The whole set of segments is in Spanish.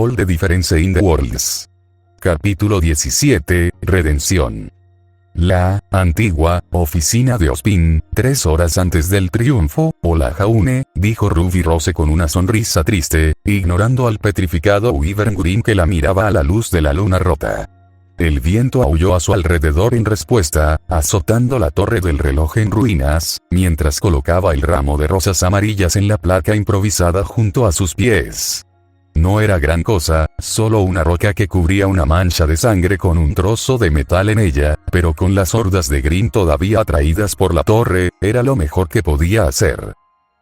All the Difference in the Worlds. Capítulo 17, Redención. La antigua oficina de Ozpin, 3 horas antes del triunfo. Hola Jaune, dijo Ruby Rose con una sonrisa triste, ignorando al petrificado Wyvern Green que la miraba a la luz de la luna rota. El viento aulló a su alrededor en respuesta, azotando la torre del reloj en ruinas, mientras colocaba el ramo de rosas amarillas en la placa improvisada junto a sus pies. No era gran cosa, solo una roca que cubría una mancha de sangre con un trozo de metal en ella, pero con las hordas de Grimm todavía atraídas por la torre, era lo mejor que podía hacer.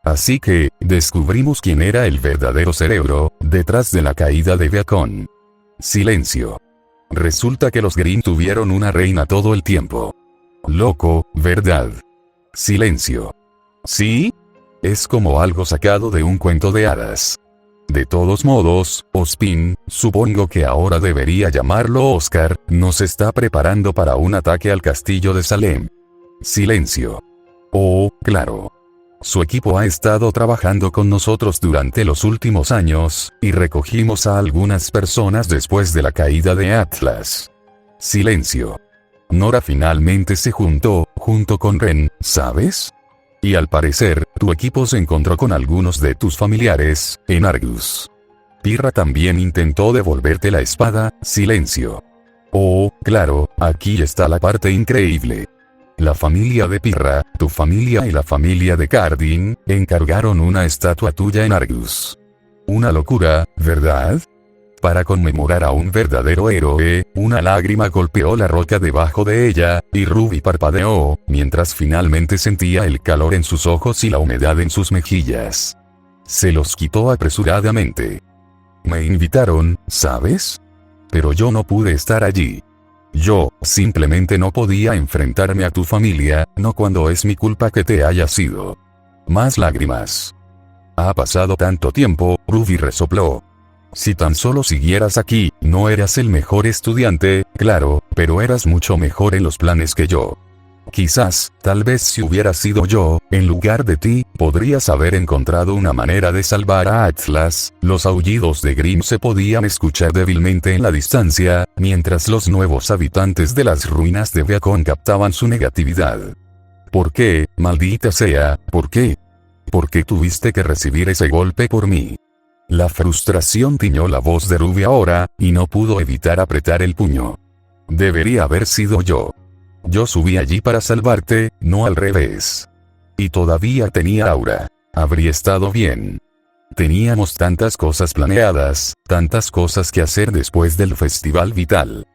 Así que, descubrimos quién era el verdadero cerebro, detrás de la caída de Beacon. Silencio. Resulta que los Grimm tuvieron una reina todo el tiempo. Loco, ¿verdad? Silencio. ¿Sí? Es como algo sacado de un cuento de hadas. De todos modos, Ozpin, supongo que ahora debería llamarlo Oscar, nos está preparando para un ataque al castillo de Salem. Silencio. Oh, claro. Su equipo ha estado trabajando con nosotros durante los últimos años, y recogimos a algunas personas después de la caída de Atlas. Silencio. Nora finalmente se juntó, junto con Ren, ¿sabes? Y al parecer, tu equipo se encontró con algunos de tus familiares, en Argus. Pirra también intentó devolverte la espada. Silencio. Oh, claro, aquí está la parte increíble. La familia de Pirra, tu familia y la familia de Cardin, encargaron una estatua tuya en Argus. Una locura, ¿verdad? Para conmemorar a un verdadero héroe, una lágrima golpeó la roca debajo de ella, y Ruby parpadeó, mientras finalmente sentía el calor en sus ojos y la humedad en sus mejillas. Se los quitó apresuradamente. Me invitaron, ¿sabes? Pero yo no pude estar allí. Yo, simplemente no podía enfrentarme a tu familia, no cuando es mi culpa que te hayas ido. Más lágrimas. Ha pasado tanto tiempo, Ruby resopló. Si tan solo siguieras aquí, no eras el mejor estudiante, claro, pero eras mucho mejor en los planes que yo. Quizás, tal vez si hubiera sido yo, en lugar de ti, podrías haber encontrado una manera de salvar a Atlas. Los aullidos de Grimm se podían escuchar débilmente en la distancia, mientras los nuevos habitantes de las ruinas de Beacon captaban su negatividad. ¿Por qué, maldita sea, por qué? ¿Por qué tuviste que recibir ese golpe por mí? La frustración tiñó la voz de Ruby ahora, y no pudo evitar apretar el puño. Debería haber sido yo. Yo subí allí para salvarte, no al revés. Y todavía tenía aura. Habría estado bien. Teníamos tantas cosas planeadas, tantas cosas que hacer después del festival vital.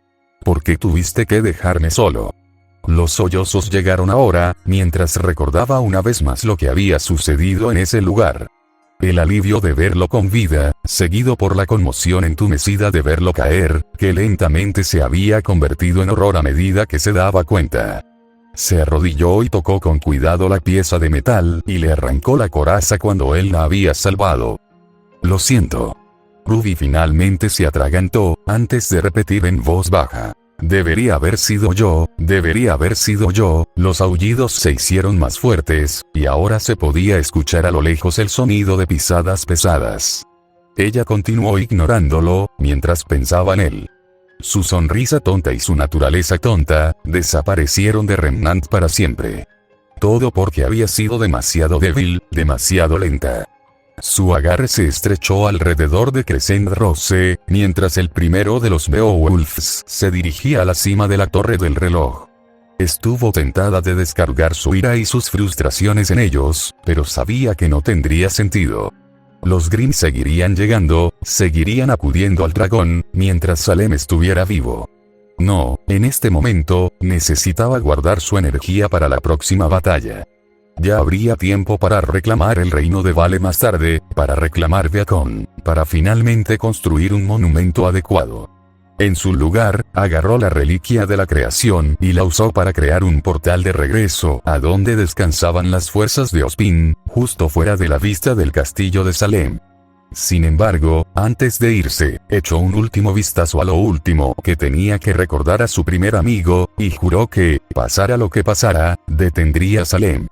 ¿Por qué tuviste que dejarme solo? Los sollozos llegaron ahora, mientras recordaba una vez más lo que había sucedido en ese lugar. El alivio de verlo con vida, seguido por la conmoción entumecida de verlo caer, que lentamente se había convertido en horror a medida que se daba cuenta. Se arrodilló y tocó con cuidado la pieza de metal, y le arrancó la coraza cuando él la había salvado. Lo siento. Ruby finalmente se atragantó, antes de repetir en voz baja. Debería haber sido yo, debería haber sido yo. Los aullidos se hicieron más fuertes, y ahora se podía escuchar a lo lejos el sonido de pisadas pesadas. Ella continuó ignorándolo, mientras pensaba en él. Su sonrisa tonta y su naturaleza tonta, desaparecieron de Remnant para siempre. Todo porque había sido demasiado débil, demasiado lenta. Su agarre se estrechó alrededor de Crescent Rose, mientras el primero de los Beowulfs se dirigía a la cima de la torre del reloj. Estuvo tentada de descargar su ira y sus frustraciones en ellos, pero sabía que no tendría sentido. Los Grimm seguirían llegando, seguirían acudiendo al dragón, mientras Salem estuviera vivo. No, en este momento, necesitaba guardar su energía para la próxima batalla. Ya habría tiempo para reclamar el reino de Vale más tarde, para reclamar Beacon, para finalmente construir un monumento adecuado. En su lugar, agarró la reliquia de la creación y la usó para crear un portal de regreso a donde descansaban las fuerzas de Ozpin, justo fuera de la vista del castillo de Salem. Sin embargo, antes de irse, echó un último vistazo a lo último que tenía que recordar a su primer amigo, y juró que, pasara lo que pasara, detendría a Salem.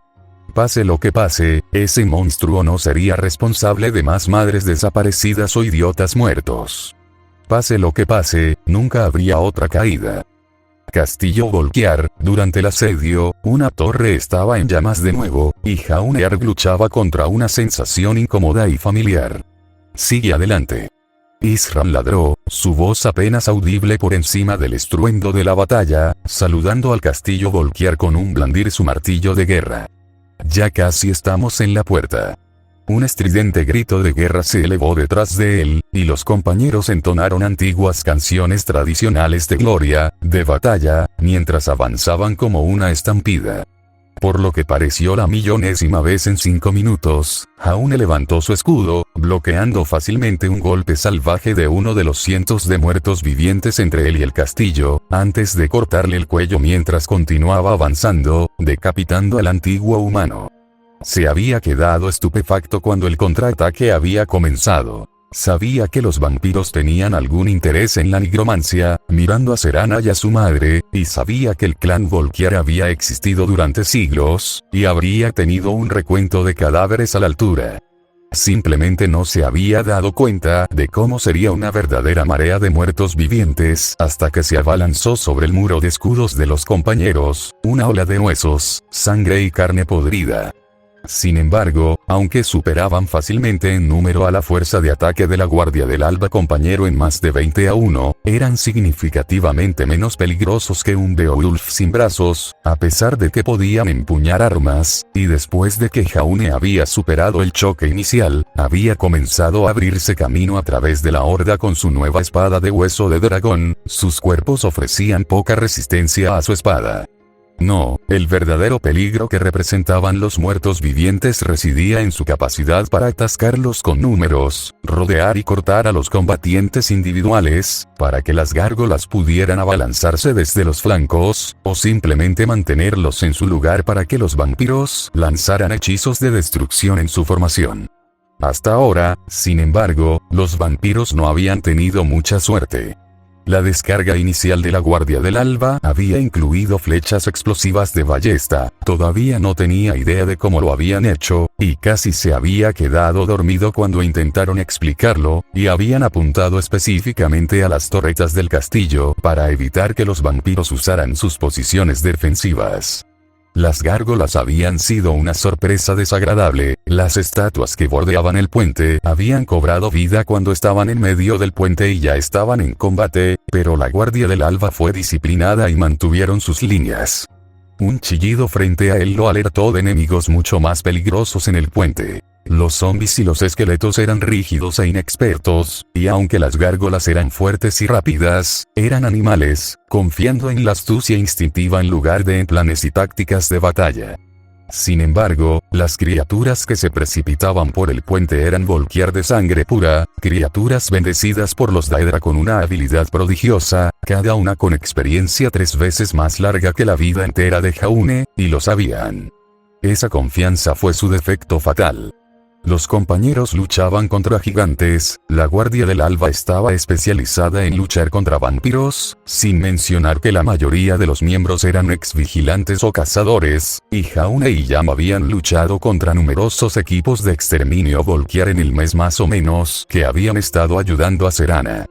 Pase lo que pase, ese monstruo no sería responsable de más madres desaparecidas o idiotas muertos. Pase lo que pase, nunca habría otra caída. Castillo Volquiar, durante el asedio, una torre estaba en llamas de nuevo, y Jaunearg luchaba contra una sensación incómoda y familiar. Sigue adelante. Isran ladró, su voz apenas audible por encima del estruendo de la batalla, saludando al castillo Volquiar con un blandir su martillo de guerra. Ya casi estamos en la puerta. Un estridente grito de guerra se elevó detrás de él, y los compañeros entonaron antiguas canciones tradicionales de gloria, de batalla, mientras avanzaban como una estampida. Por lo que pareció la millonésima vez en 5 minutos, Jaune levantó su escudo, bloqueando fácilmente un golpe salvaje de uno de los cientos de muertos vivientes entre él y el castillo, antes de cortarle el cuello mientras continuaba avanzando, decapitando al antiguo humano. Se había quedado estupefacto cuando el contraataque había comenzado. Sabía que los vampiros tenían algún interés en la nigromancia, mirando a Serana y a su madre, y sabía que el clan Volquiar había existido durante siglos, y habría tenido un recuento de cadáveres a la altura. Simplemente no se había dado cuenta de cómo sería una verdadera marea de muertos vivientes hasta que se abalanzó sobre el muro de escudos de los compañeros, una ola de huesos, sangre y carne podrida. Sin embargo, aunque superaban fácilmente en número a la fuerza de ataque de la Guardia del Alba compañero en más de 20-1, eran significativamente menos peligrosos que un Beowulf sin brazos, a pesar de que podían empuñar armas, y después de que Jaune había superado el choque inicial, había comenzado a abrirse camino a través de la horda con su nueva espada de hueso de dragón, sus cuerpos ofrecían poca resistencia a su espada. No, el verdadero peligro que representaban los muertos vivientes residía en su capacidad para atascarlos con números, rodear y cortar a los combatientes individuales, para que las gárgolas pudieran abalanzarse desde los flancos, o simplemente mantenerlos en su lugar para que los vampiros lanzaran hechizos de destrucción en su formación. Hasta ahora, sin embargo, los vampiros no habían tenido mucha suerte. La descarga inicial de la Guardia del Alba había incluido flechas explosivas de ballesta, todavía no tenía idea de cómo lo habían hecho, y casi se había quedado dormido cuando intentaron explicarlo, y habían apuntado específicamente a las torretas del castillo para evitar que los vampiros usaran sus posiciones defensivas. Las gárgolas habían sido una sorpresa desagradable, las estatuas que bordeaban el puente habían cobrado vida cuando estaban en medio del puente y ya estaban en combate, pero la Guardia del Alba fue disciplinada y mantuvieron sus líneas. Un chillido frente a él lo alertó de enemigos mucho más peligrosos en el puente. Los zombies y los esqueletos eran rígidos e inexpertos, y aunque las gárgolas eran fuertes y rápidas, eran animales, confiando en la astucia instintiva en lugar de en planes y tácticas de batalla. Sin embargo, las criaturas que se precipitaban por el puente eran Volquiar de sangre pura, criaturas bendecidas por los Daedra con una habilidad prodigiosa, cada una con experiencia 3 veces más larga que la vida entera de Jaune, y lo sabían. Esa confianza fue su defecto fatal. Los compañeros luchaban contra gigantes, la Guardia del Alba estaba especializada en luchar contra vampiros, sin mencionar que la mayoría de los miembros eran ex-vigilantes o cazadores, y Jaune y Yam habían luchado contra numerosos equipos de exterminio Volquiar en el mes más o menos que habían estado ayudando a Serana.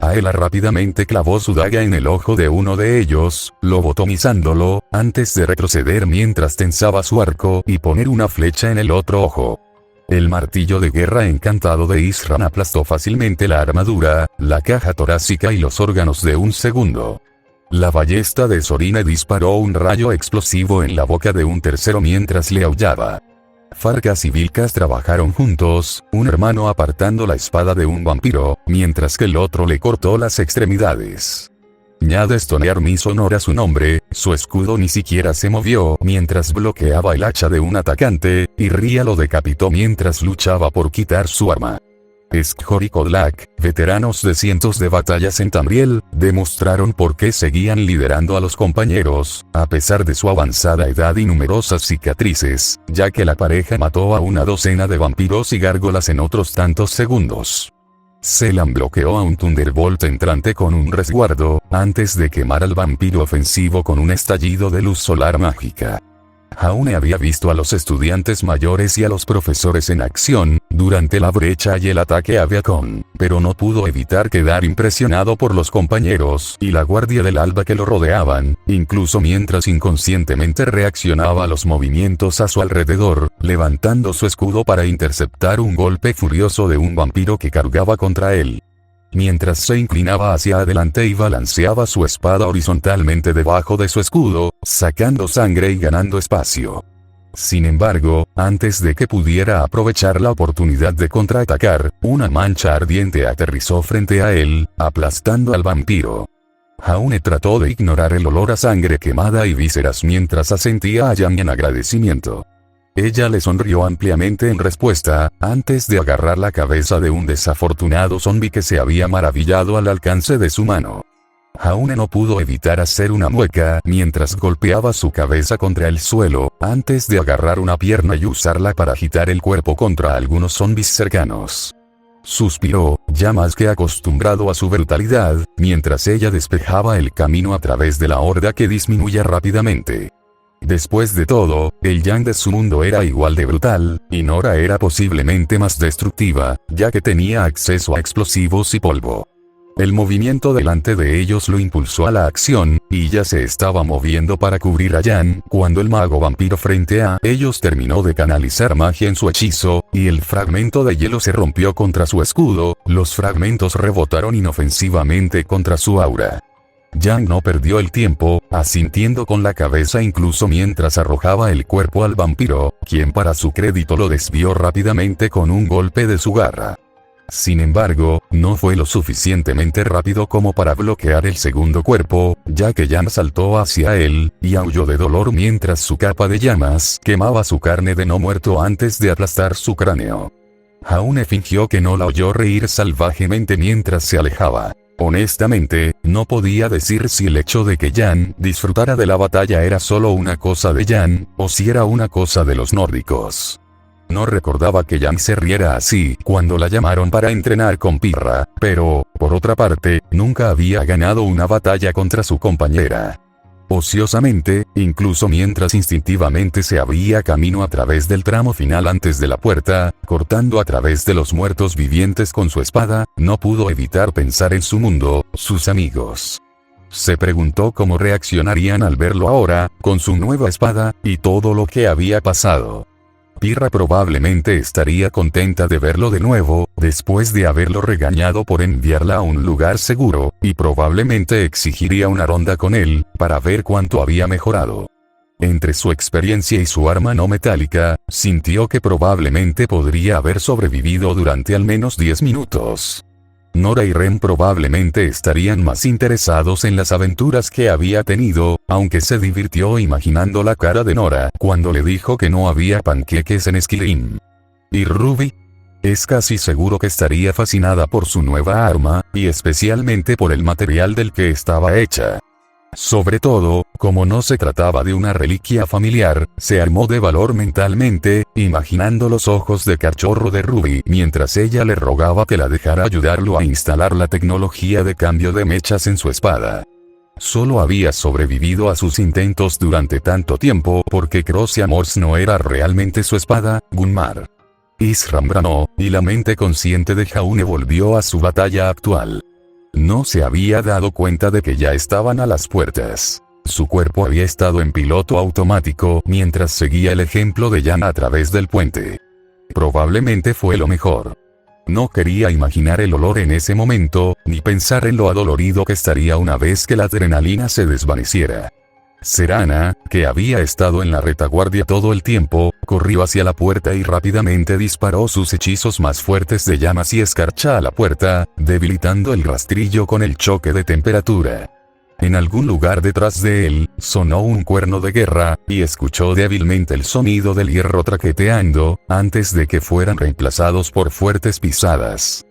Aela rápidamente clavó su daga en el ojo de uno de ellos, lobotomizándolo, antes de retroceder mientras tensaba su arco y poner una flecha en el otro ojo. El martillo de guerra encantado de Isran aplastó fácilmente la armadura, la caja torácica y los órganos de un segundo. La ballesta de Sorine disparó un rayo explosivo en la boca de un tercero mientras le aullaba. Farkas y Vilkas trabajaron juntos, un hermano apartando la espada de un vampiro, mientras que el otro le cortó las extremidades. Ñadestonear hizo honor a su nombre, su escudo ni siquiera se movió mientras bloqueaba el hacha de un atacante, y Ria lo decapitó mientras luchaba por quitar su arma. Skhor y Kodlak, veteranos de cientos de batallas en Tamriel, demostraron por qué seguían liderando a los compañeros, a pesar de su avanzada edad y numerosas cicatrices, ya que la pareja mató a una docena de vampiros y gárgolas en otros tantos segundos. Selan bloqueó a un Thunderbolt entrante con un resguardo, antes de quemar al vampiro ofensivo con un estallido de luz solar mágica. Jaune había visto a los estudiantes mayores y a los profesores en acción, durante la brecha y el ataque a Viacom, pero no pudo evitar quedar impresionado por los compañeros y la guardia del alba que lo rodeaban, incluso mientras inconscientemente reaccionaba a los movimientos a su alrededor, levantando su escudo para interceptar un golpe furioso de un vampiro que cargaba contra él. Mientras se inclinaba hacia adelante y balanceaba su espada horizontalmente debajo de su escudo, sacando sangre y ganando espacio. Sin embargo, antes de que pudiera aprovechar la oportunidad de contraatacar, una mancha ardiente aterrizó frente a él, aplastando al vampiro. Jaune trató de ignorar el olor a sangre quemada y vísceras mientras asentía a Yang en agradecimiento. Ella le sonrió ampliamente en respuesta, antes de agarrar la cabeza de un desafortunado zombi que se había maravillado al alcance de su mano. Jaune no pudo evitar hacer una mueca mientras golpeaba su cabeza contra el suelo, antes de agarrar una pierna y usarla para agitar el cuerpo contra algunos zombis cercanos. Suspiró, ya más que acostumbrado a su brutalidad, mientras ella despejaba el camino a través de la horda que disminuía rápidamente. Después de todo, el Yang de su mundo era igual de brutal, y Nora era posiblemente más destructiva, ya que tenía acceso a explosivos y polvo. El movimiento delante de ellos lo impulsó a la acción, y ya se estaba moviendo para cubrir a Yang, cuando el mago vampiro frente a ellos terminó de canalizar magia en su hechizo, y el fragmento de hielo se rompió contra su escudo, los fragmentos rebotaron inofensivamente contra su aura. Yang no perdió el tiempo, asintiendo con la cabeza incluso mientras arrojaba el cuerpo al vampiro, quien para su crédito lo desvió rápidamente con un golpe de su garra. Sin embargo, no fue lo suficientemente rápido como para bloquear el segundo cuerpo, ya que Yang saltó hacia él, y aulló de dolor mientras su capa de llamas quemaba su carne de no muerto antes de aplastar su cráneo. Jaune fingió que no la oyó reír salvajemente mientras se alejaba. Honestamente, no podía decir si el hecho de que Yang disfrutara de la batalla era solo una cosa de Yang, o si era una cosa de los nórdicos. No recordaba que Yang se riera así cuando la llamaron para entrenar con Pirra, pero, por otra parte, nunca había ganado una batalla contra su compañera. Ociosamente, incluso mientras instintivamente se abría camino a través del tramo final antes de la puerta, cortando a través de los muertos vivientes con su espada, no pudo evitar pensar en su mundo, sus amigos. Se preguntó cómo reaccionarían al verlo ahora, con su nueva espada, y todo lo que había pasado. Pirra probablemente estaría contenta de verlo de nuevo, después de haberlo regañado por enviarla a un lugar seguro, y probablemente exigiría una ronda con él, para ver cuánto había mejorado. Entre su experiencia y su arma no metálica, sintió que probablemente podría haber sobrevivido durante al menos 10 minutos. Nora y Ren probablemente estarían más interesados en las aventuras que había tenido, aunque se divirtió imaginando la cara de Nora cuando le dijo que no había panqueques en Skylin. ¿Y Ruby? Es casi seguro que estaría fascinada por su nueva arma, y especialmente por el material del que estaba hecha. Sobre todo, como no se trataba de una reliquia familiar, se armó de valor mentalmente, imaginando los ojos de cachorro de Ruby mientras ella le rogaba que la dejara ayudarlo a instalar la tecnología de cambio de mechas en su espada. Solo había sobrevivido a sus intentos durante tanto tiempo porque Crocia Morse no era realmente su espada, Gunmar. Isram bramó, y la mente consciente de Jaune volvió a su batalla actual. No se había dado cuenta de que ya estaban a las puertas. Su cuerpo había estado en piloto automático mientras seguía el ejemplo de Yang a través del puente. Probablemente fue lo mejor. No quería imaginar el olor en ese momento, ni pensar en lo adolorido que estaría una vez que la adrenalina se desvaneciera. Serana, que había estado en la retaguardia todo el tiempo, corrió hacia la puerta y rápidamente disparó sus hechizos más fuertes de llamas y escarcha a la puerta, debilitando el rastrillo con el choque de temperatura. En algún lugar detrás de él, sonó un cuerno de guerra, y escuchó débilmente el sonido del hierro traqueteando, antes de que fueran reemplazados por fuertes pisadas.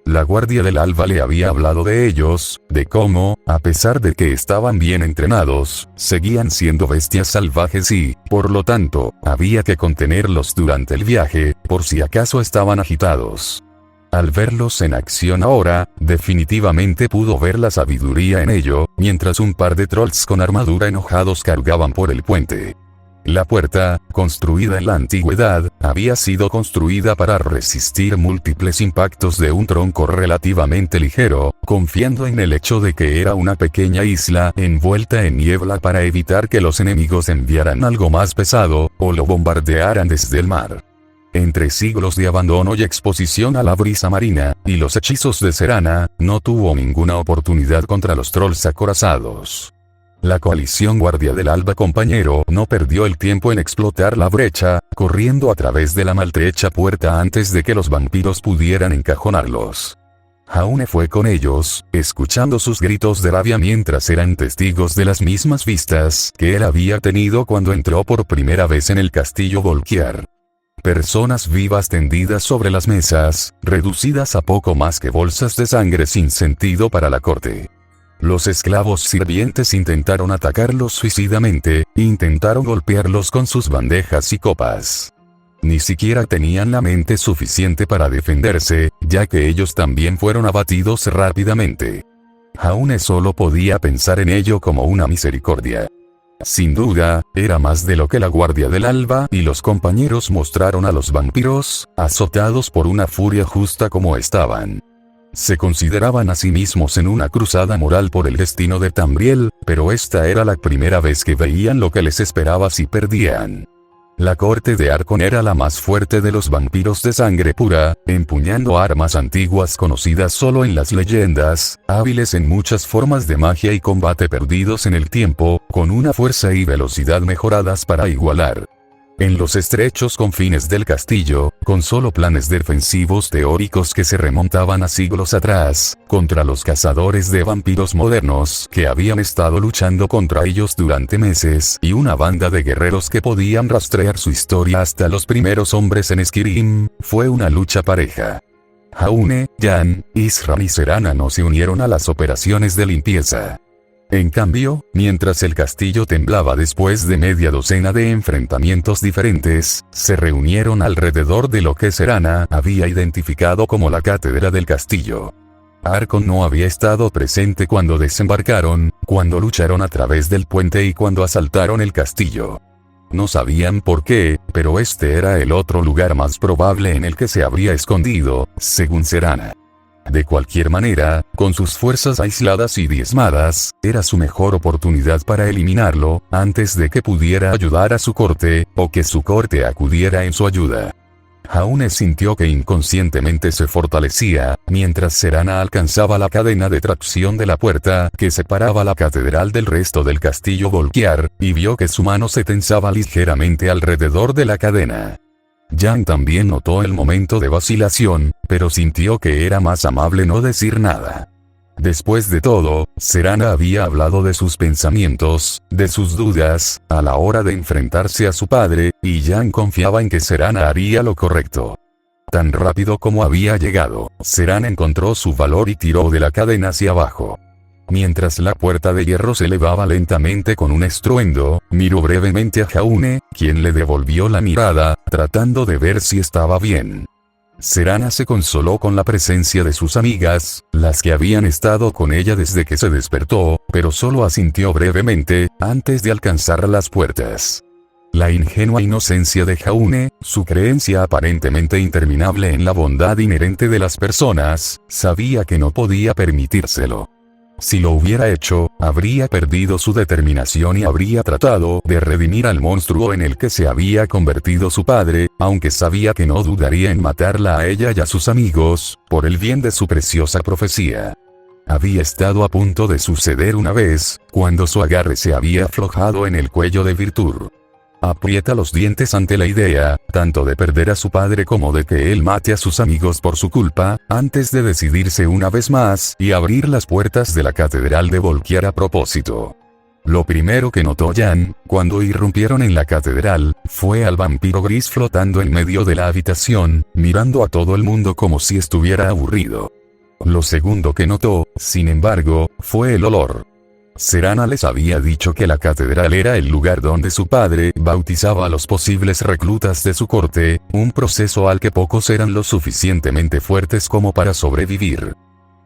La guardia del alba le había hablado de ellos, de cómo, a pesar de que estaban bien entrenados, seguían siendo bestias salvajes y, por lo tanto, había que contenerlos durante el viaje, por si acaso estaban agitados. Al verlos en acción ahora, definitivamente pudo ver la sabiduría en ello, mientras un par de trolls con armadura enojados cargaban por el puente. La puerta, construida en la antigüedad, había sido construida para resistir múltiples impactos de un tronco relativamente ligero, confiando en el hecho de que era una pequeña isla envuelta en niebla para evitar que los enemigos enviaran algo más pesado, o lo bombardearan desde el mar. Entre siglos de abandono y exposición a la brisa marina, y los hechizos de Serana, no tuvo ninguna oportunidad contra los trolls acorazados. La coalición Guardia del Alba Compañero no perdió el tiempo en explotar la brecha, corriendo a través de la maltrecha puerta antes de que los vampiros pudieran encajonarlos. Jaune fue con ellos, escuchando sus gritos de rabia mientras eran testigos de las mismas vistas que él había tenido cuando entró por primera vez en el castillo Volquiar. Personas vivas tendidas sobre las mesas, reducidas a poco más que bolsas de sangre sin sentido para la corte. Los esclavos sirvientes intentaron atacarlos suicidamente, intentaron golpearlos con sus bandejas y copas. Ni siquiera tenían la mente suficiente para defenderse, ya que ellos también fueron abatidos rápidamente. Jaune solo podía pensar en ello como una misericordia. Sin duda, era más de lo que la Guardia del Alba y los compañeros mostraron a los vampiros, azotados por una furia justa como estaban. Se consideraban a sí mismos en una cruzada moral por el destino de Tamriel, pero esta era la primera vez que veían lo que les esperaba si perdían. La corte de Arcon era la más fuerte de los vampiros de sangre pura, empuñando armas antiguas conocidas solo en las leyendas, hábiles en muchas formas de magia y combate perdidos en el tiempo, con una fuerza y velocidad mejoradas para igualar. En los estrechos confines del castillo, con solo planes defensivos teóricos que se remontaban a siglos atrás, contra los cazadores de vampiros modernos que habían estado luchando contra ellos durante meses y una banda de guerreros que podían rastrear su historia hasta los primeros hombres en Skyrim, fue una lucha pareja. Jaune, Jan, Isran y Serana no se unieron a las operaciones de limpieza. En cambio, mientras el castillo temblaba después de media docena de enfrentamientos diferentes, se reunieron alrededor de lo que Serana había identificado como la cátedra del castillo. Arcon no había estado presente cuando desembarcaron, cuando lucharon a través del puente y cuando asaltaron el castillo. No sabían por qué, pero este era el otro lugar más probable en el que se habría escondido, según Serana. De cualquier manera, con sus fuerzas aisladas y diezmadas, era su mejor oportunidad para eliminarlo, antes de que pudiera ayudar a su corte, o que su corte acudiera en su ayuda. Jaune sintió que inconscientemente se fortalecía, mientras Serana alcanzaba la cadena de tracción de la puerta que separaba la catedral del resto del castillo Volquiar, y vio que su mano se tensaba ligeramente alrededor de la cadena. Jan también notó el momento de vacilación, pero sintió que era más amable no decir nada. Después de todo, Serana había hablado de sus pensamientos, de sus dudas, a la hora de enfrentarse a su padre, y Jan confiaba en que Serana haría lo correcto. Tan rápido como había llegado, Serana encontró su valor y tiró de la cadena hacia abajo. Mientras la puerta de hierro se elevaba lentamente con un estruendo, miró brevemente a Jaune, quien le devolvió la mirada, tratando de ver si estaba bien. Serana se consoló con la presencia de sus amigas, las que habían estado con ella desde que se despertó, pero solo asintió brevemente, antes de alcanzar las puertas. La ingenua inocencia de Jaune, su creencia aparentemente interminable en la bondad inherente de las personas, sabía que no podía permitírselo. Si lo hubiera hecho, habría perdido su determinación y habría tratado de redimir al monstruo en el que se había convertido su padre, aunque sabía que no dudaría en matarla a ella y a sus amigos, por el bien de su preciosa profecía. Había estado a punto de suceder una vez, cuando su agarre se había aflojado en el cuello de Virtur. Aprieta los dientes ante la idea, tanto de perder a su padre como de que él mate a sus amigos por su culpa, antes de decidirse una vez más y abrir las puertas de la catedral de Volquiar a propósito. Lo primero que notó Jan, cuando irrumpieron en la catedral, fue al vampiro gris flotando en medio de la habitación, mirando a todo el mundo como si estuviera aburrido. Lo segundo que notó, sin embargo, fue el olor. Serana les había dicho que la catedral era el lugar donde su padre bautizaba a los posibles reclutas de su corte, un proceso al que pocos eran lo suficientemente fuertes como para sobrevivir.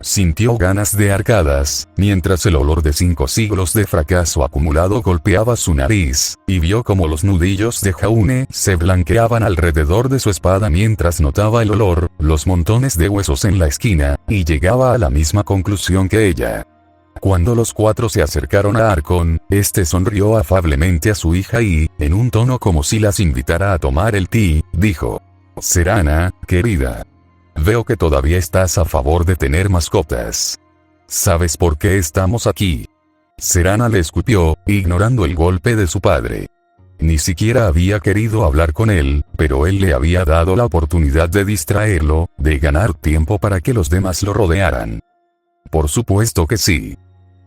Sintió ganas de arcadas, mientras el olor de 5 siglos de fracaso acumulado golpeaba su nariz, y vio como los nudillos de Jaune se blanqueaban alrededor de su espada mientras notaba el olor, los montones de huesos en la esquina, y llegaba a la misma conclusión que ella. Cuando los 4 se acercaron a Arcon, este sonrió afablemente a su hija y, en un tono como si las invitara a tomar el té, dijo: «Serana, querida. Veo que todavía estás a favor de tener mascotas. ¿Sabes por qué estamos aquí?». Serana le escupió, ignorando el golpe de su padre. Ni siquiera había querido hablar con él, pero él le había dado la oportunidad de distraerlo, de ganar tiempo para que los demás lo rodearan. «Por supuesto que sí».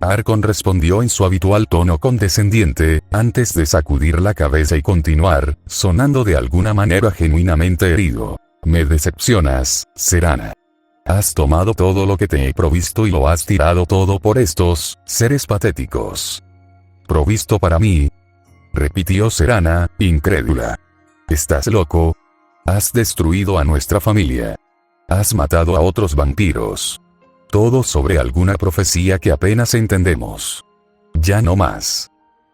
Arcon respondió en su habitual tono condescendiente, antes de sacudir la cabeza y continuar, sonando de alguna manera genuinamente herido. «Me decepcionas, Serana. Has tomado todo lo que te he provisto y lo has tirado todo por estos seres patéticos». «¿Provisto para mí?», repitió Serana, incrédula. «¿Estás loco? Has destruido a nuestra familia. Has matado a otros vampiros. Todo sobre alguna profecía que apenas entendemos. Ya no más.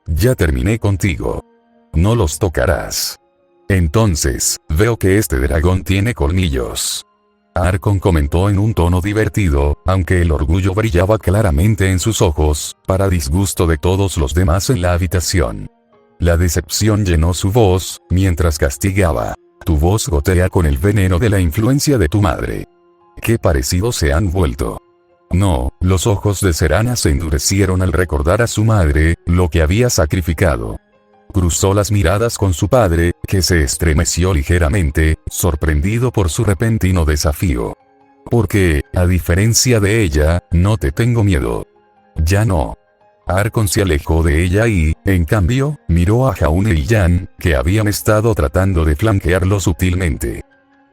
Ya terminé contigo. No los tocarás. Entonces, veo que este dragón tiene colmillos». Arcon comentó en un tono divertido, aunque el orgullo brillaba claramente en sus ojos, para disgusto de todos los demás en la habitación. La decepción llenó su voz, mientras castigaba. «Tu voz gotea con el veneno de la influencia de tu madre. Qué parecidos se han vuelto». No, los ojos de Serana se endurecieron al recordar a su madre, lo que había sacrificado. Cruzó las miradas con su padre, que se estremeció ligeramente, sorprendido por su repentino desafío. «Porque, a diferencia de ella, no te tengo miedo». «Ya no». Arcon se alejó de ella y, en cambio, miró a Jaune y Jan, que habían estado tratando de flanquearlo sutilmente.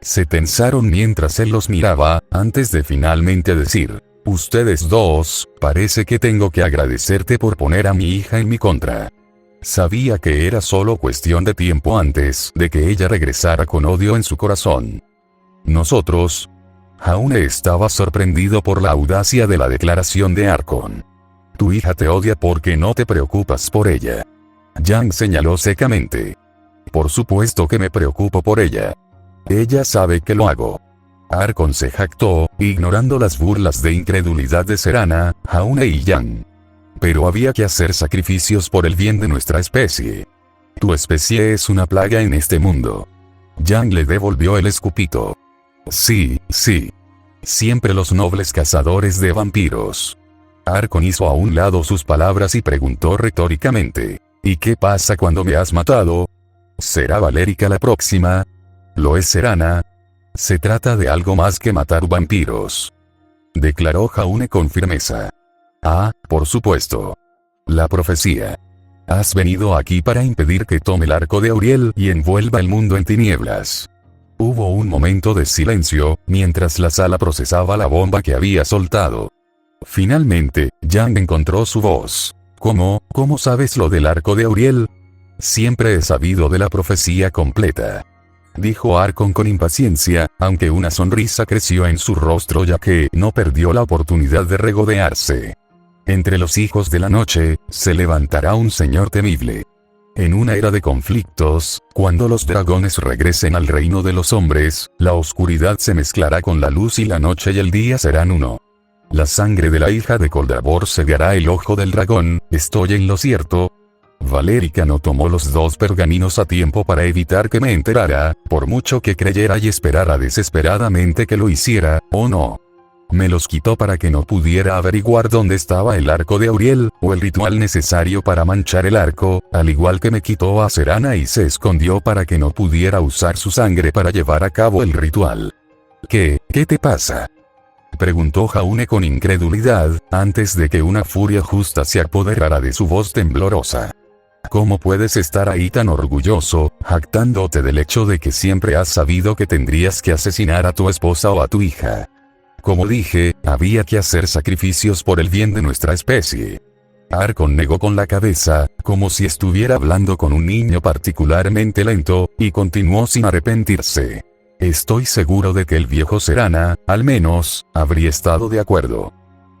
Se tensaron mientras él los miraba, antes de finalmente decir: «Ustedes dos, parece que tengo que agradecerte por poner a mi hija en mi contra». Sabía que era solo cuestión de tiempo antes de que ella regresara con odio en su corazón. «¿Nosotros?». Jaune estaba sorprendido por la audacia de la declaración de Arcon. «Tu hija te odia porque no te preocupas por ella». Jan señaló secamente. «Por supuesto que me preocupo por ella. Ella sabe que lo hago». Arcon se jactó, ignorando las burlas de incredulidad de Serana, Jaune y Jan. «Pero había que hacer sacrificios por el bien de nuestra especie. Tu especie es una plaga en este mundo». Jan le devolvió el escupito. «Sí, sí. Siempre los nobles cazadores de vampiros». Arcon hizo a un lado sus palabras y preguntó retóricamente: «¿Y qué pasa cuando me has matado? ¿Será Valérica la próxima? ¿Lo es Serana? Se trata de algo más que matar vampiros», declaró Jaune con firmeza. «Ah, por supuesto. La profecía. Has venido aquí para impedir que tome el arco de Auriel y envuelva el mundo en tinieblas». Hubo un momento de silencio, mientras la sala procesaba la bomba que había soltado. Finalmente, Jan encontró su voz. «¿Cómo sabes lo del arco de Auriel?». «Siempre he sabido de la profecía completa», dijo Arcon con impaciencia, aunque una sonrisa creció en su rostro ya que no perdió la oportunidad de regodearse. «Entre los hijos de la noche, se levantará un señor temible. En una era de conflictos, cuando los dragones regresen al reino de los hombres, la oscuridad se mezclará con la luz y la noche y el día serán uno. La sangre de la hija de Coldabor cegará el ojo del dragón, ¿estoy en lo cierto?». Valérica no tomó los 2 pergaminos a tiempo para evitar que me enterara, por mucho que creyera y esperara desesperadamente que lo hiciera, ¿o no? Me los quitó para que no pudiera averiguar dónde estaba el arco de Auriel, o el ritual necesario para manchar el arco, al igual que me quitó a Serana y se escondió para que no pudiera usar su sangre para llevar a cabo el ritual. ¿Qué te pasa?», preguntó Jaune con incredulidad, antes de que una furia justa se apoderara de su voz temblorosa. «¿Cómo puedes estar ahí tan orgulloso, jactándote del hecho de que siempre has sabido que tendrías que asesinar a tu esposa o a tu hija? Como dije, había que hacer sacrificios por el bien de nuestra especie». Arcon negó con la cabeza, como si estuviera hablando con un niño particularmente lento, y continuó sin arrepentirse. Estoy seguro de que el viejo Serana, al menos, habría estado de acuerdo.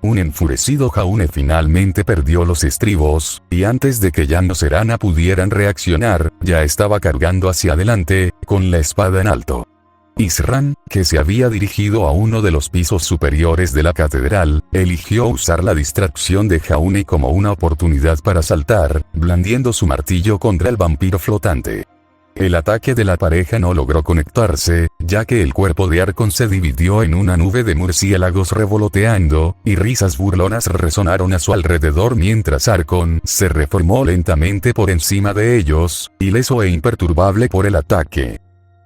Un enfurecido Jaune finalmente perdió los estribos, y antes de que Jan o Serana pudieran reaccionar, ya estaba cargando hacia adelante, con la espada en alto. Isran, que se había dirigido a uno de los pisos superiores de la catedral, eligió usar la distracción de Jaune como una oportunidad para saltar, blandiendo su martillo contra el vampiro flotante. El ataque de la pareja no logró conectarse, ya que el cuerpo de Arcon se dividió en una nube de murciélagos revoloteando, y risas burlonas resonaron a su alrededor mientras Arcon se reformó lentamente por encima de ellos, ileso e imperturbable por el ataque.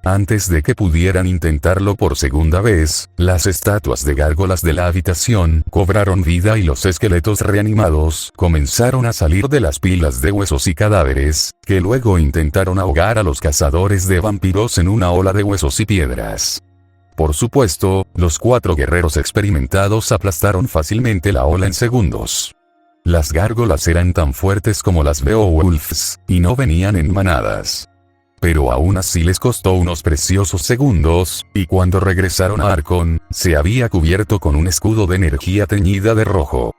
Antes de que pudieran intentarlo por segunda vez, las estatuas de gárgolas de la habitación cobraron vida y los esqueletos reanimados comenzaron a salir de las pilas de huesos y cadáveres, que luego intentaron ahogar a los cazadores de vampiros en una ola de huesos y piedras. Por supuesto, los 4 guerreros experimentados aplastaron fácilmente la ola en segundos. Las gárgolas eran tan fuertes como las Beowulfs, y no venían en manadas. Pero aún así les costó unos preciosos segundos, y cuando regresaron a Arcon, se había cubierto con un escudo de energía teñida de rojo.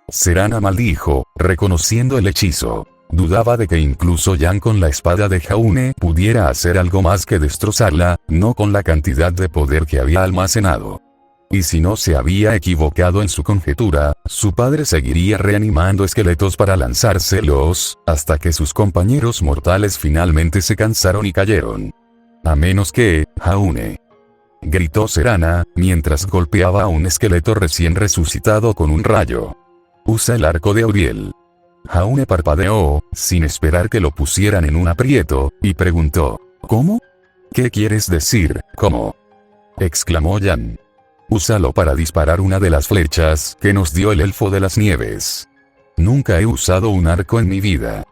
Serana maldijo, reconociendo el hechizo. Dudaba de que incluso Jan con la espada de Jaune pudiera hacer algo más que destrozarla, no con la cantidad de poder que había almacenado. Y si no se había equivocado en su conjetura, su padre seguiría reanimando esqueletos para lanzárselos, hasta que sus compañeros mortales finalmente se cansaron y cayeron. A menos que, Jaune, gritó Serana, mientras golpeaba a un esqueleto recién resucitado con un rayo. Usa el arco de Auriel. Jaune parpadeó, sin esperar que lo pusieran en un aprieto, y preguntó, ¿cómo? ¿Qué quieres decir, cómo? Exclamó Jan. Úsalo para disparar una de las flechas que nos dio el elfo de las nieves. Nunca he usado un arco en mi vida.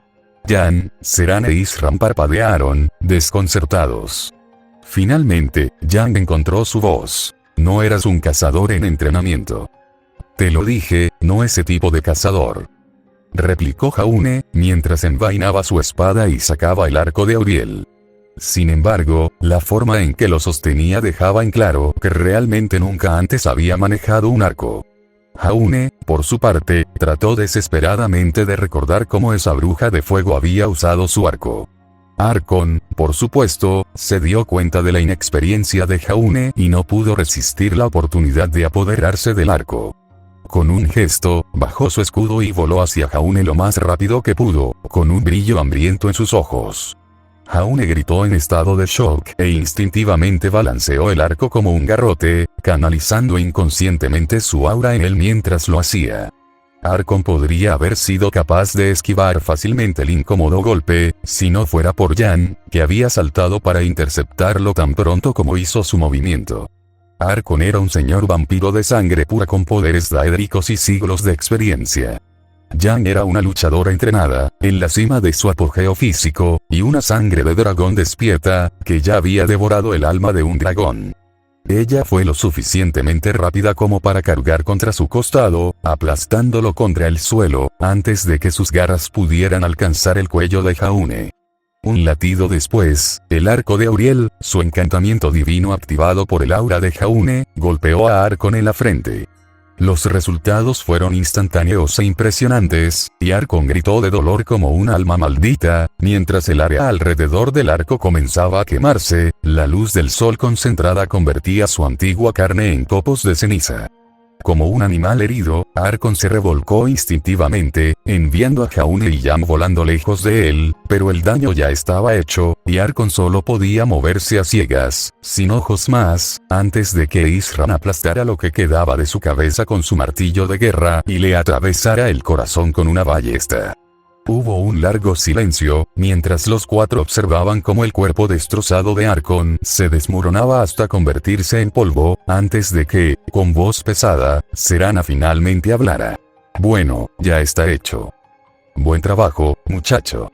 Jan, Serana e Isran parpadearon, desconcertados. Finalmente, Jan encontró su voz. No eras un cazador en entrenamiento. Te lo dije, no ese tipo de cazador. Replicó Jaune, mientras envainaba su espada y sacaba el arco de Auriel. Sin embargo, la forma en que lo sostenía dejaba en claro que realmente nunca antes había manejado un arco. Jaune, por su parte, trató desesperadamente de recordar cómo esa bruja de fuego había usado su arco. Arcon, por supuesto, se dio cuenta de la inexperiencia de Jaune y no pudo resistir la oportunidad de apoderarse del arco. Con un gesto, bajó su escudo y voló hacia Jaune lo más rápido que pudo, con un brillo hambriento en sus ojos. Jaune gritó en estado de shock e instintivamente balanceó el arco como un garrote, canalizando inconscientemente su aura en él mientras lo hacía. Arcon podría haber sido capaz de esquivar fácilmente el incómodo golpe, si no fuera por Jan, que había saltado para interceptarlo tan pronto como hizo su movimiento. Arcon era un señor vampiro de sangre pura con poderes daédricos y siglos de experiencia. Jan era una luchadora entrenada, en la cima de su apogeo físico, y una sangre de dragón despierta, que ya había devorado el alma de un dragón. Ella fue lo suficientemente rápida como para cargar contra su costado, aplastándolo contra el suelo, antes de que sus garras pudieran alcanzar el cuello de Jaune. Un latido después, el arco de Auriel, su encantamiento divino activado por el aura de Jaune, golpeó a Arcon en la frente. Los resultados fueron instantáneos e impresionantes, y Arcon gritó de dolor como un alma maldita, mientras el área alrededor del arco comenzaba a quemarse, la luz del sol concentrada convertía su antigua carne en copos de ceniza. Como un animal herido, Arcon se revolcó instintivamente, enviando a Jaune y Jan volando lejos de él, pero el daño ya estaba hecho, y Arcon solo podía moverse a ciegas, sin ojos más, antes de que Isran aplastara lo que quedaba de su cabeza con su martillo de guerra y le atravesara el corazón con una ballesta. Hubo un largo silencio, mientras los 4 observaban cómo el cuerpo destrozado de Arcon se desmoronaba hasta convertirse en polvo, antes de que, con voz pesada, Serana finalmente hablara. Bueno, ya está hecho. Buen trabajo, muchacho.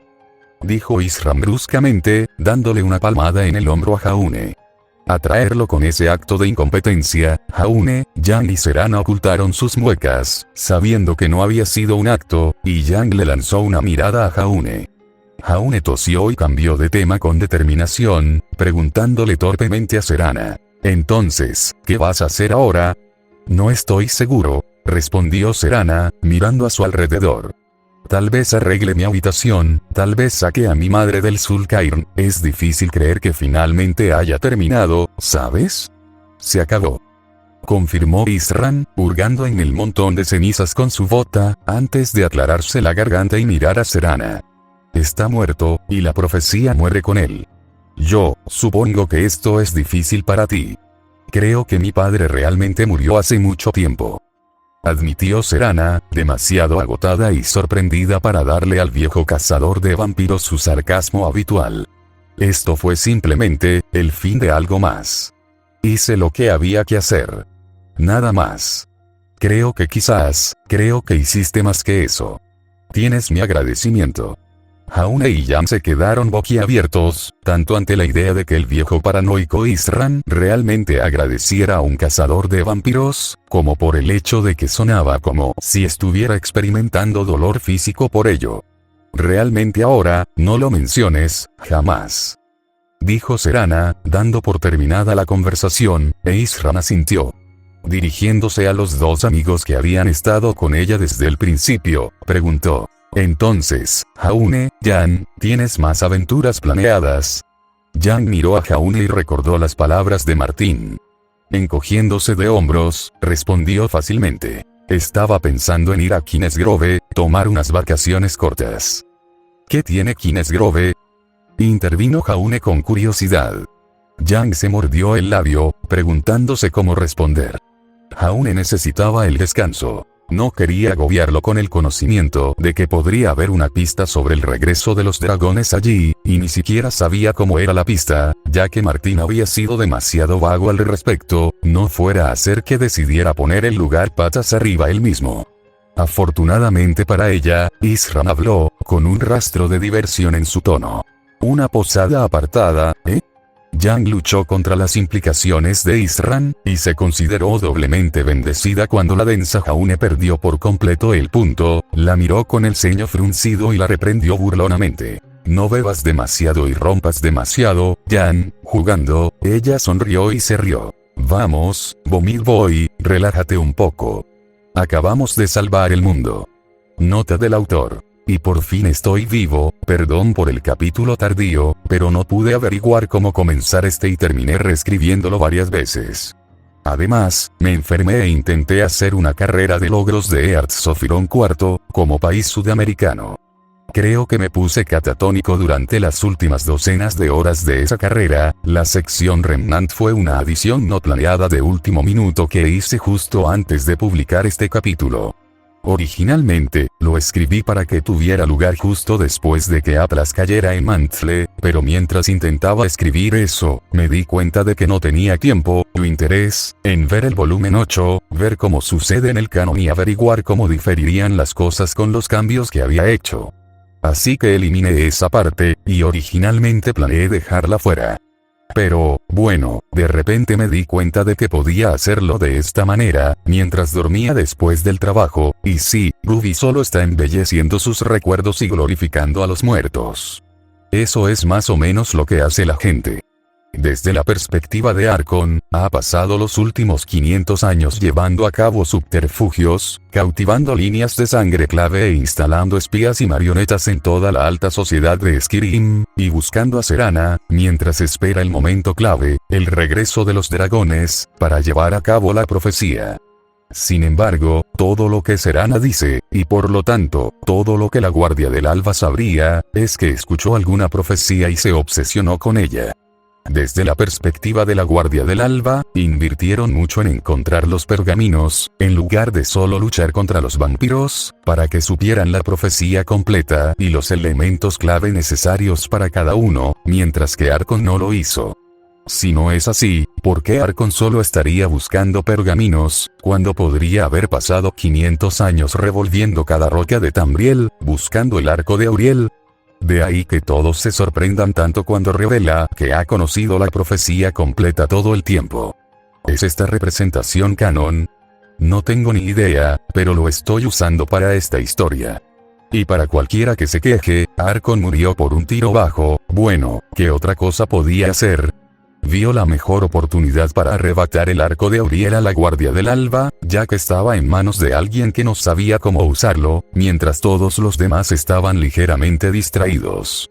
Dijo Isran bruscamente, dándole una palmada en el hombro a Jaune. Atraerlo con ese acto de incompetencia, Jaune, Jan y Serana ocultaron sus muecas, sabiendo que no había sido un acto, y Jan le lanzó una mirada a Jaune. Jaune tosió y cambió de tema con determinación, preguntándole torpemente a Serana. Entonces, ¿qué vas a hacer ahora? No estoy seguro, respondió Serana, mirando a su alrededor. Tal vez arregle mi habitación, tal vez saque a mi madre del Sulcairn. Es difícil creer que finalmente haya terminado, ¿sabes? Se acabó. Confirmó Isran, hurgando en el montón de cenizas con su bota, antes de aclararse la garganta y mirar a Serana. Está muerto, y la profecía muere con él. Yo supongo que esto es difícil para ti. Creo que mi padre realmente murió hace mucho tiempo. Admitió Serana, demasiado agotada y sorprendida para darle al viejo cazador de vampiros su sarcasmo habitual. Esto fue simplemente el fin de algo más. Hice lo que había que hacer. Nada más. Creo que hiciste más que eso. Tienes mi agradecimiento. Jaune y Jan se quedaron boquiabiertos, tanto ante la idea de que el viejo paranoico Isran realmente agradeciera a un cazador de vampiros, como por el hecho de que sonaba como si estuviera experimentando dolor físico por ello. Realmente ahora, no lo menciones, jamás. Dijo Serana, dando por terminada la conversación, e Isran asintió. Dirigiéndose a los dos amigos que habían estado con ella desde el principio, preguntó. Entonces, Jaune, Jan, ¿tienes más aventuras planeadas? Jan miró a Jaune y recordó las palabras de Martín. Encogiéndose de hombros, respondió fácilmente. Estaba pensando en ir a Kines Grove, tomar unas vacaciones cortas. ¿Qué tiene Kines Grove? Intervino Jaune con curiosidad. Jan se mordió el labio, preguntándose cómo responder. Jaune necesitaba el descanso. No quería agobiarlo con el conocimiento de que podría haber una pista sobre el regreso de los dragones allí, y ni siquiera sabía cómo era la pista, ya que Martín había sido demasiado vago al respecto, no fuera a hacer que decidiera poner el lugar patas arriba él mismo. Afortunadamente para ella, Isran habló, con un rastro de diversión en su tono. Una posada apartada, ¿eh? Jan luchó contra las implicaciones de Isran, y se consideró doblemente bendecida cuando la densa Jaune perdió por completo el punto, la miró con el ceño fruncido y la reprendió burlonamente. No bebas demasiado y rompas demasiado, Jan, jugando, ella sonrió y se rió. Vamos, Vomit Boy, relájate un poco. Acabamos de salvar el mundo. Nota del autor. Y por fin estoy vivo, perdón por el capítulo tardío, pero no pude averiguar cómo comenzar y terminé reescribiéndolo varias veces. Además, me enfermé e intenté hacer una carrera de logros de Earthsophiron IV, como país sudamericano. Creo que me puse catatónico durante las últimas docenas de horas de esa carrera. La sección Remnant fue una adición no planeada de último minuto que hice justo antes de publicar este capítulo. Originalmente, lo escribí para que tuviera lugar justo después de que Atlas cayera en Mantle, pero mientras intentaba escribir eso, me di cuenta de que no tenía tiempo o interés en ver el volumen 8, ver cómo sucede en el canon y averiguar cómo diferirían las cosas con los cambios que había hecho. Así que eliminé esa parte, y originalmente planeé dejarla fuera. Pero, bueno, de repente me di cuenta de que podía hacerlo de esta manera, mientras dormía después del trabajo, y sí, Ruby solo está embelleciendo sus recuerdos y glorificando a los muertos. Eso es más o menos lo que hace la gente. Desde la perspectiva de Archon, ha pasado los últimos 500 años llevando a cabo subterfugios, cautivando líneas de sangre clave e instalando espías y marionetas en toda la alta sociedad de Skyrim, y buscando a Serana, mientras espera el momento clave, el regreso de los dragones, para llevar a cabo la profecía. Sin embargo, todo lo que Serana dice, y por lo tanto, todo lo que la Guardia del Alba sabría, es que escuchó alguna profecía y se obsesionó con ella. Desde la perspectiva de la Guardia del Alba, invirtieron mucho en encontrar los pergaminos, en lugar de solo luchar contra los vampiros, para que supieran la profecía completa y los elementos clave necesarios para cada uno, mientras que Archon no lo hizo. Si no es así, ¿por qué Archon solo estaría buscando pergaminos, cuando podría haber pasado 500 años revolviendo cada roca de Tamriel, buscando el arco de Auriel? De ahí que todos se sorprendan tanto cuando revela que ha conocido la profecía completa todo el tiempo. ¿Es esta representación canon? No tengo ni idea, pero lo estoy usando para esta historia. Y para cualquiera que se queje, Arcon murió por un tiro bajo. Bueno, ¿qué otra cosa podía hacer? Vio la mejor oportunidad para arrebatar el arco de Auriel a la Guardia del Alba, ya que estaba en manos de alguien que no sabía cómo usarlo, mientras todos los demás estaban ligeramente distraídos.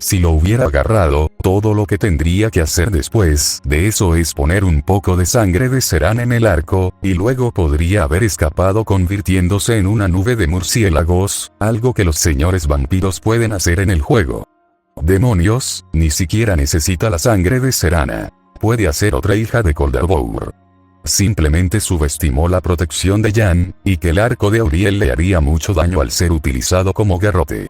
Si lo hubiera agarrado, todo lo que tendría que hacer después de eso es poner un poco de sangre de Serana en el arco, y luego podría haber escapado convirtiéndose en una nube de murciélagos, algo que los señores vampiros pueden hacer en el juego. ¡Demonios! Ni siquiera necesita la sangre de Serana. Puede hacer otra hija de Coldarbour. Simplemente subestimó la protección de Jan, y que el arco de Auriel le haría mucho daño al ser utilizado como garrote.